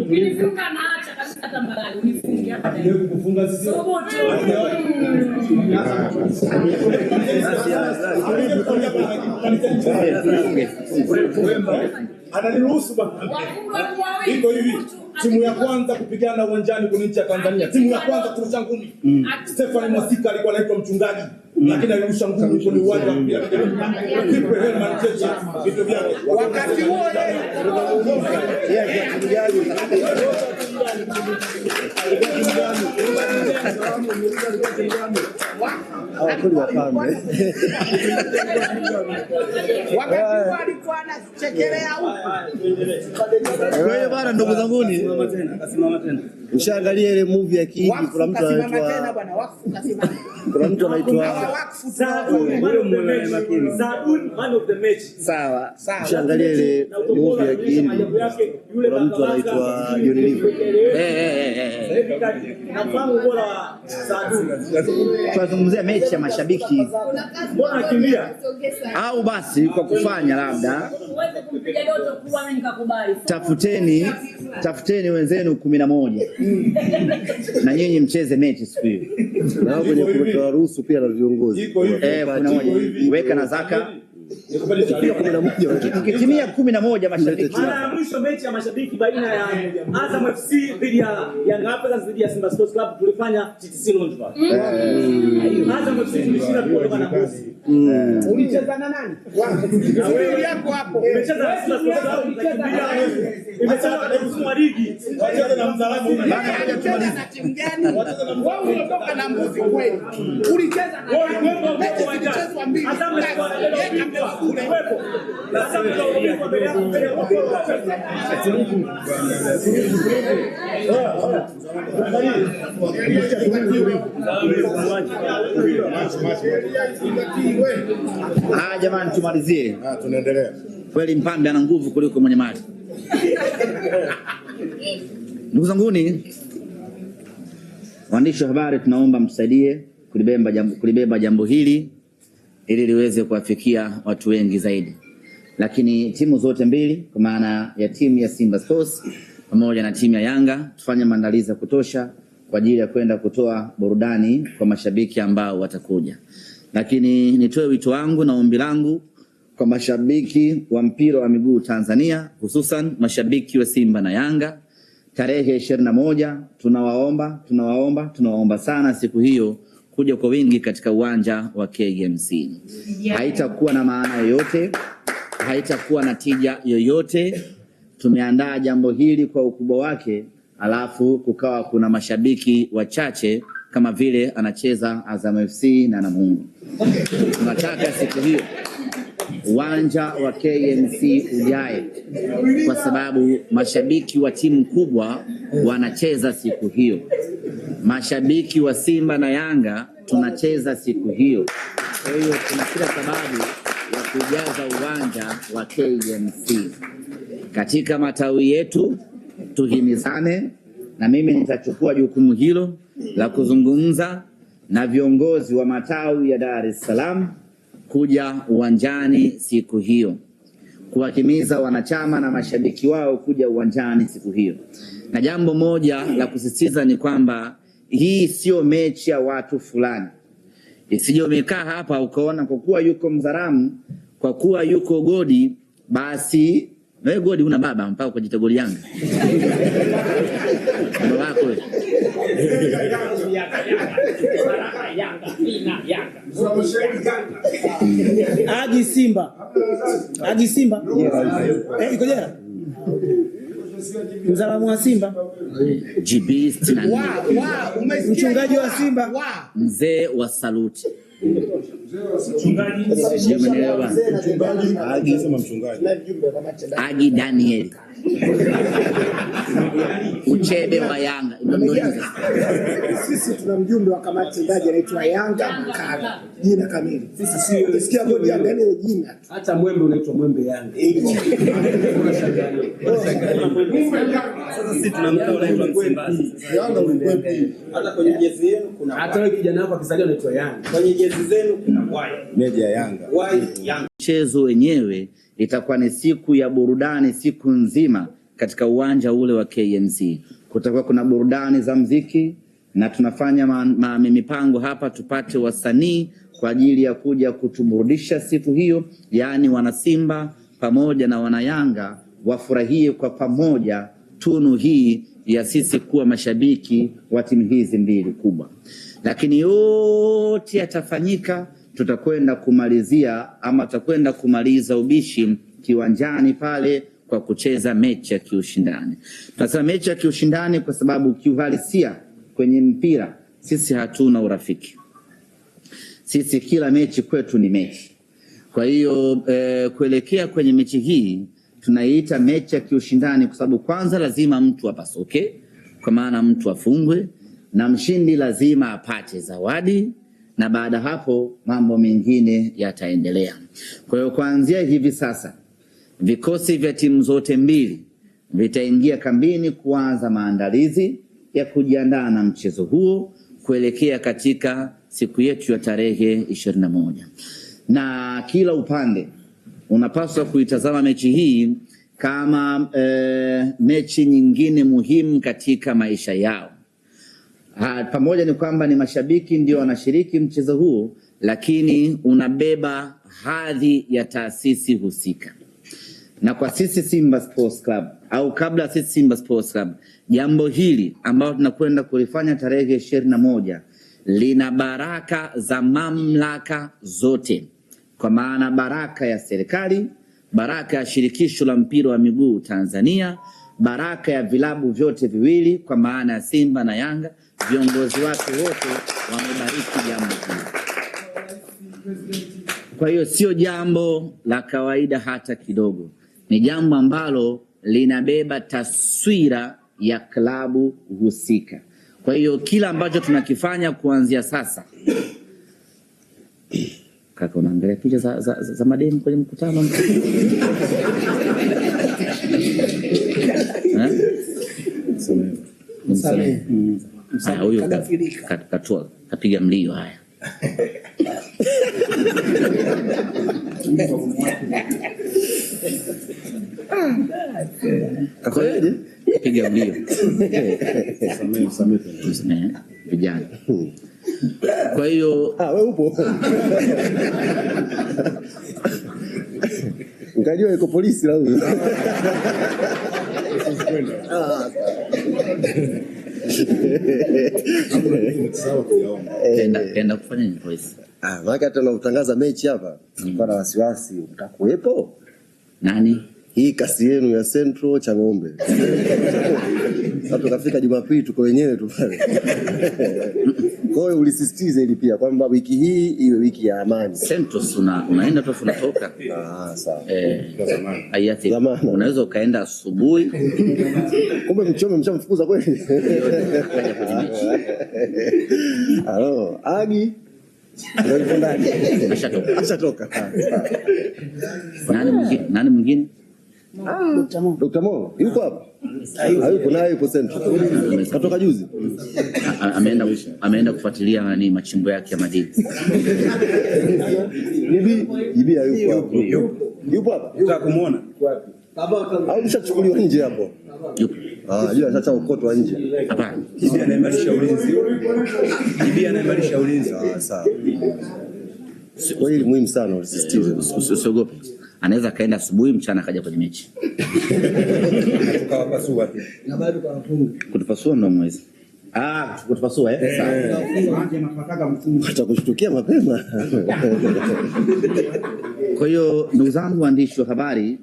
Nilifunga maacha katika tambarani, unifunge hapa leo kufunga sisi. Ananiruhusu bwana. Hivyo hivi. Timu ya kwanza kupigana uwanjani kwa nchi ya Tanzania. Timu ya kwanza kurusha ngumi. Stefan Mwasika alikuwa anaitwa mchungaji. Lakini alirusha ngumi kwenye uwanja wa mpira. Kipe Herman Cheche vitu vyake. Wakati huo yeye alikuwa anachekelea huko. Kwa hiyo bwana, ndugu zanguni, ushaangalia ile movie ya Kiidi, kuna mtu anaitwa Saadun, man of the match. Sawa. Ushaangalia ile movie ya Kiidi, kuna mtu anaitwa Johnny Live. Nafahamu bora Saadun. Tunazungumzia mechi ya mashabiki. Mbona akimbia? Au basi kwa kufanya labda uweze kumpiga doto kubwa mimi nikakubali. Tafuteni wenzenu 11. Na nyinyi mcheze mechi siku hiyo. Na kwenye kutoa ruhusu pia na viongozi. Kuna moja. Weka na Zaka. Kitimia 11 mashabiki. Mara ya mwisho mechi ya mashabiki baina ya Azam FC dhidi ya Young Africans dhidi ya Simba Sports Club tulifanya TTC Lounge. Azam FC tulishinda kutoka na bosi. Ulicheza na nani? Na wewe yako hapo. Umecheza na Simba Sports Club imecheza na ligi. Wacheza na Mzalamu. Unacheza na timu gani? Wewe unatoka na Mbuzi kweli. Ulicheza na mechi zilichezwa mbili. Azam FC uwepo. Azam FC uwepo mbele yako. Jamani, tumalizie. Tunaendelea. Kweli mpambe ana nguvu kuliko mwenye mali. Ndugu zanguni, waandishi wa habari, tunaomba msaidie kulibeba jambo hili ili liweze kuwafikia watu wengi zaidi. Lakini timu zote mbili, kwa maana ya timu ya Simba Sports pamoja na timu ya Yanga, tufanye maandalizi ya kutosha kwa ajili ya kwenda kutoa burudani kwa mashabiki ambao watakuja. Lakini nitoe wito wangu na ombi langu kwa mashabiki wa mpira wa miguu Tanzania, hususan mashabiki wa Simba na Yanga, tarehe 21 tunawaomba sana siku hiyo kuja kwa wingi katika uwanja wa KMC. Haitakuwa na maana yoyote, haitakuwa na tija yoyote. Tumeandaa jambo hili kwa ukubwa wake, alafu kukawa kuna mashabiki wachache kama vile anacheza Azam FC na Namungo. Tunataka siku hiyo uwanja wa KMC ujae, kwa sababu mashabiki wa timu kubwa wanacheza siku hiyo. Mashabiki wa Simba na Yanga tunacheza siku hiyo. Kwa hiyo kuna kila sababu ya kujaza uwanja wa KMC. Katika matawi yetu tuhimizane, na mimi nitachukua jukumu hilo la kuzungumza na viongozi wa matawi ya Dar es Salaam kuja uwanjani siku hiyo, kuwahimiza wanachama na mashabiki wao kuja uwanjani siku hiyo. Na jambo moja la kusisitiza ni kwamba hii sio mechi ya watu fulani. Isije umekaa hapa ukaona kwa kuwa yuko Mzaramu, kwa kuwa yuko Godi, basi wewe Godi una baba mpaka kujita Godi Yanga. Baba wako wewe. Agi Simba. Iko jera? Mzalamu wa Simba. GB 64. Mchungaji wa Simba. Mzee wa saluti. Agi Daniel. Uchebe wa Yanga. Sisi tuna mjumbe wa kamati tendaji anaitwa Yanga Makala. Jina kamili. Sisi sio sikia bodi Yanga ile jina. Hata Mwembe unaitwa Mwembe Yanga. Sasa sisi tunamtoa unaitwa Msimbazi. Yanga ulikwepi. Hata kwenye jezi yenu kuna hata wewe kijana wako akizaliwa unaitwa Yanga. Kwenye jezi zenu kuna Y. Media Yanga. Y Yanga. Mchezo wenyewe itakuwa ni siku ya burudani siku nzima katika uwanja ule wa KMC. Kutakuwa kuna burudani za mziki na tunafanya mipango hapa tupate wasanii kwa ajili ya kuja kutuburudisha siku hiyo, yaani wanasimba pamoja na wanayanga wafurahie kwa pamoja tunu hii ya sisi kuwa mashabiki wa timu hizi mbili kubwa. Lakini yote yatafanyika, tutakwenda kumalizia ama tutakwenda kumaliza ubishi kiwanjani pale kwa kucheza mechi ya kiushindani. Tunasema mechi ya kiushindani kwa sababu kiuhalisia kwenye mpira sisi hatuna urafiki. Sisi kila mechi kwetu ni mechi. Kwa hiyo kuelekea kwenye mechi hii tunaiita mechi ya kiushindani kwa sababu kwanza lazima mtu apasuke, kwa maana mtu afungwe, na mshindi lazima apate zawadi, na baada hapo mambo mengine yataendelea. Kwa hiyo kuanzia hivi sasa vikosi vya timu zote mbili vitaingia kambini kuanza maandalizi ya kujiandaa na mchezo huo kuelekea katika siku yetu ya tarehe 21. Na kila upande unapaswa kuitazama mechi hii kama mechi nyingine muhimu katika maisha yao. Pamoja ni kwamba ni mashabiki ndio wanashiriki mchezo huo, lakini unabeba hadhi ya taasisi husika. Na kwa sisi Simba Sports Club au kabla sisi Simba Sports Club, jambo hili ambalo tunakwenda kulifanya tarehe 21 lina baraka za mamlaka zote, kwa maana baraka ya serikali, baraka ya shirikisho la mpira wa miguu Tanzania, baraka ya vilabu vyote viwili kwa maana ya Simba na Yanga. Viongozi wake wote wamebariki jambo hili. Kwa hiyo sio jambo la kawaida hata kidogo. Ni jambo ambalo linabeba taswira ya klabu husika. Kwa hiyo kila ambacho tunakifanya kuanzia sasa. Kaka, unaangalia picha za madeni kwenye mkutano? Haya, huyo katua kapiga mlio. Haya, kakoje piga mlio vijana. Kwa hiyo wewe upo ukajua yuko polisi la huyo. Enda kufanya nini polisi? Maana hata unatangaza mechi hapa kwa na wasiwasi utakuwepo. Nani? Hii kasi yenu ya Central cha ng'ombe. Sasa tukafika Jumapili tuko wenyewe tu pale. Kwa hiyo ulisisitiza ili pia kwamba wiki hii iwe wiki ya amani. Central unaenda tu unatoka. Sawa. Hayati. Unaweza ukaenda asubuhi. Kumbe mchome mshamfukuza kweli. Halo, Agi. Ndio ndani. Ashatoka. Nani mwingine? Dr. Mo, yuko hapa? Hayupo naye, yupo Central. Katoka juzi. Ameenda kufuatilia nani machimbo yake ya madini. Bibi hayupo hapo. Yupo hapa? Unataka kumuona? Wapi? Au mshachukuliwa nje hapo? Yupo. Yule sasa ukotwa nje. Hapana. Bibi anaimarisha ulinzi. Bibi anaimarisha ulinzi. Sawa. Kwa hiyo muhimu sana usisitize. Usiogope. Anaweza kaenda asubuhi, mchana kaja kwenye mechi. Tukawapasua pia. Na bado kwa mfungo. Kutupasua ndo mwezi. Kutupasua Atakushtukia mapema. Kwa hiyo ndugu zangu waandishi wa habari,